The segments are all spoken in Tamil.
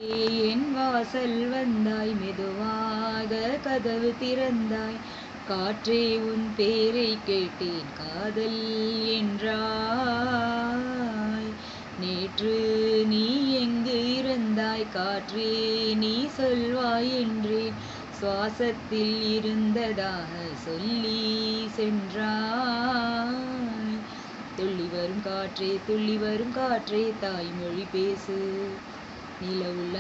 என் வாசல் வந்தாய், மெதுவாக கதவு திறந்தாய், காற்றே உன் பேரை கேட்டேன், காதல் என்றாய். நேற்று நீ எங்கு இருந்தாய், காற்றே நீ சொல்வாய் என்றேன், சுவாசத்தில் இருந்ததாக சொல்லி சென்றாய். துள்ளி வரும் காற்றே, துள்ளி வரும் காற்றே, தாய்மொழி பேசு, நிலவுள்ள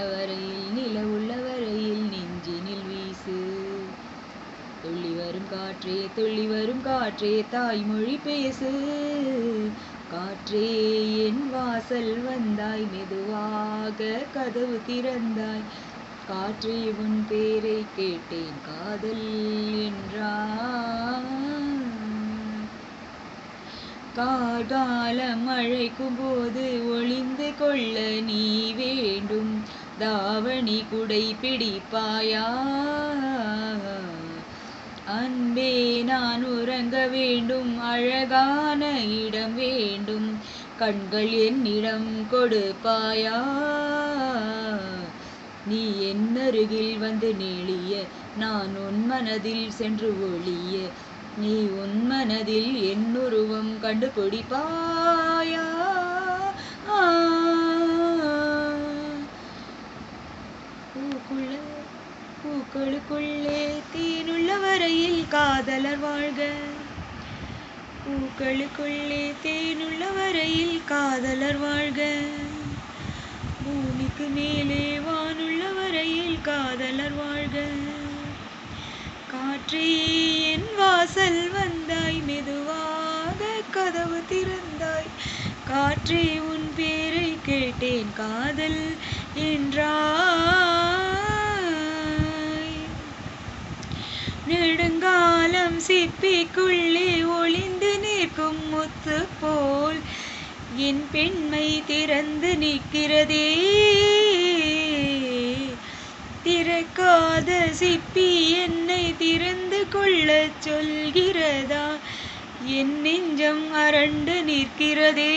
வரையில் நெஞ்சினில் வீசு. துள்ளி வரும் காற்றே, துள்ளி வரும் காற்றே, தாய்மொழி பேசு. காற்றே என் வாசல் வந்தாய், மெதுவாக கதவு திறந்தாய், காற்றே உன் பேரை கேட்டேன், காதல் என்றாய். கார்காலம் அழைக்கும் போது ஒளிந்து கொள்ள நீ வேண்டும், தாவணி குடை பிடிப்பாயா? அன்பே நான் உறங்க வேண்டும், அழகான இடம் வேண்டும், கண்கள் என்னிடம் கொடுப்பாயா? நீ என் அருகில் வந்து நெளிய, நான் உன் மனதில் சென்று ஒளிய, நீ உன் மனதில் என் உருவம் கண்டுபிடிப்பாயா? பூக்களுக்குள்ளே தேனுள்ள வரையில் காதலர் வாழ்க, பூக்களுக்குள்ளே தேனுள்ள வரையில் காதலர் வாழ்க, பூமிக்கு மேலே வானுள்ள வரையில் காதலர் வாழ்க. காற்றே என் வாசல் வந்தாய், மெதுவாக கதவு திறந்தாய், காற்றே உன் பேரை கேட்டேன், காதல் என்றாய். நெடுங்காலம் சிப்பிக்குள்ளே ஒளிந்து நிற்கும் முத்து போல் என் பெண்மை திறந்து நிற்கிறதே. திறக்காத சிப்பி என்னை திறந்து கொள்ள சொல்கிறதா? என் நெஞ்சம் அரண்டு நிற்கிறதே.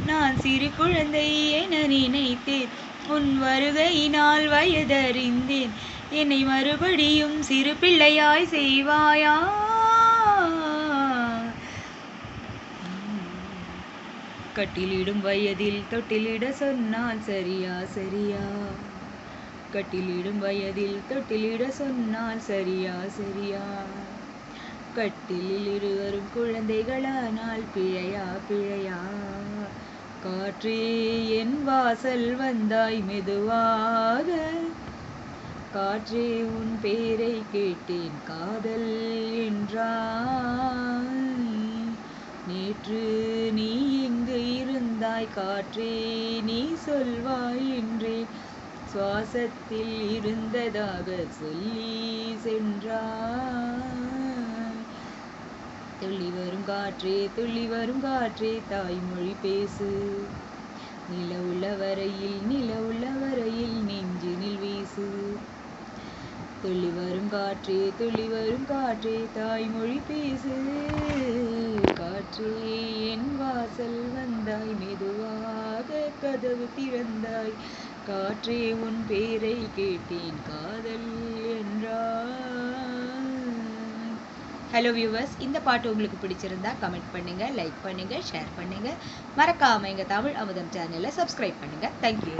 நான் சிறு குழந்தை என நினைத்தேன், உன் வருகையினால் வயதறிந்தேன், என்னை மறுபடியும் சிறு பிள்ளையாய் செய்வாயா? கட்டிலிடும் வயதில் தொட்டிலிட சொன்னால் சரியா சரியா? கட்டிலிடும் வயதில் தொட்டிலிட சொன்னால் சரியா சரியா? கட்டிலில் இருவரும் குழந்தைகளானால் பிழையா பிழையா? காற்றே என் வாசல் வந்தாய், மெதுவாக காற்றே உன் பேரை கேட்டேன், காதல் என்றாய். நேற்று நீ எங்கு இருந்தாய், காற்றே நீ சொல்வாய் என்றேன், சுவாசத்தில் இருந்ததாக சொல்லி சென்றாய். துள்ளி வரும் காற்றே, துள்ளி வரும் காற்றே, தாய்மொழி பேசு, நிலவுள்ள வரையில் நெஞ்சினில் வீசு. துள்ளி வரும் காற்றே, துள்ளி வரும் காற்றே, தாய்மொழி பேசு. காற்றே என் வாசல் வந்தாய், மெதுவாக கதவு திறந்தாய், காற்றே உன் பேரை கேட்டேன், காதல் என்றாய். ஹலோ வியூவர்ஸ், இந்த பாட்டு உங்களுக்கு பிடிச்சிருந்தா கமெண்ட் பண்ணுங்க, லைக் பண்ணுங்க, ஷேர் பண்ணுங்க, மறக்காம எங்க தமிழ் அமுதம் சேனலை சப்ஸ்கிரைப் பண்ணுங்க. தேங்க்யூ.